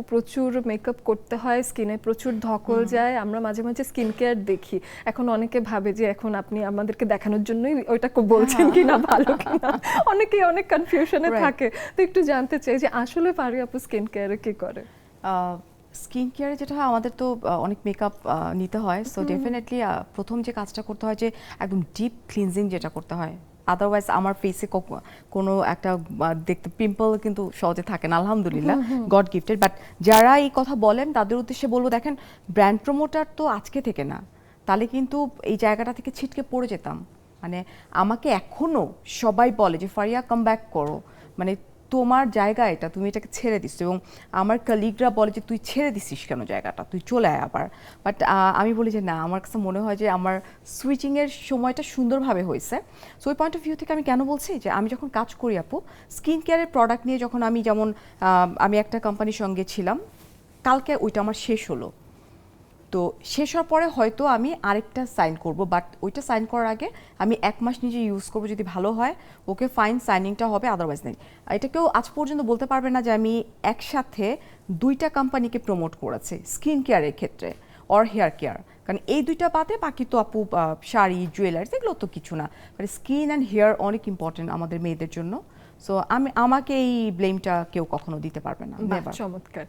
প্রচুর মেকআপ করতে হয়, স্কিনে প্রচুর ধকল যায়, আমরা মাঝে মাঝে স্কিন কেয়ার দেখি। এখন অনেকে ভাবে যে এখন আপনি আমাদেরকে দেখানোর জন্যই ওইটা বলছেন কিনা, ভালো কিনা, অনেকেই অনেক কনফিউশনে থাকে। তো একটু জানতে চাই যে আসলে পারি আপু স্কিন কেয়ারে কি করে? স্কিন কেয়ারে যেটা হয়, আমাদের তো অনেক মেকআপ নিতে হয়, সো ডেফিনেটলি প্রথম যে কাজটা করতে হয় যে একদম ডিপ ক্লিনজিং যেটা করতে হয়। আদারওয়াইজ আমার ফেসে কোনো একটা দেখতে পিম্পল কিন্তু সহজে থাকে না, আলহামদুলিল্লাহ, গড গিফটেড। বাট যারা এই কথা বলেন তাদের উদ্দেশ্যে বলবো, দেখেন, ব্র্যান্ড প্রমোটার তো আজকে থেকে না, তাহলে কিন্তু এই জায়গাটা থেকে ছিটকে পড়ে যেতাম। মানে আমাকে এখনো সবাই বলে যে ফারিয়া কাম ব্যাক করো, মানে তোমার জায়গা এটা, তুমি এটাকে ছেড়ে দিচ্ছ। এবং আমার কলিগরা বলে যে তুই ছেড়ে দিছিস কেন জায়গাটা, তুই চলে আয় আবার। বাট আমি বলি যে না, আমার কাছে মনে হয় যে আমার সুইচিংয়ের সময়টা সুন্দরভাবে হয়েছে। সো ওই পয়েন্ট অফ ভিউ থেকে আমি কেন বলছি যে আমি যখন কাজ করি আপু, স্কিন কেয়ারের প্রোডাক্ট নিয়ে যখন আমি যেমন আমি একটা কোম্পানির সঙ্গে ছিলাম, কালকে ওইটা আমার শেষ হলো, তো শেষ হওয়ার পরে হয়তো আমি আরেকটা সাইন করব, বাট ওইটা সাইন করার আগে আমি 1 মাস নিজে ইউজ করব, যদি ভালো হয় ওকে ফাইন, সাইনিংটা হবে, আদারওয়াইজ নেই। এটা কেউ আজ পর্যন্ত বলতে পারবে না যে আমি একসাথে 2টা কোম্পানিকে প্রমোট করেছি স্কিন কেয়ারের ক্ষেত্রে অর হেয়ার কেয়ার। কারণ এই 2টা বাদে বাকি তো আপু শাড়ি, জুয়েলারি, এগুলো তো কিছু না। মানে স্কিন অ্যান্ড হেয়ার অনেক ইম্পর্টেন্ট আমাদের মেয়েদের জন্য। সো আমাকে এই ব্লেমটা কেউ কখনো দিতে পারবে না। চমৎকার।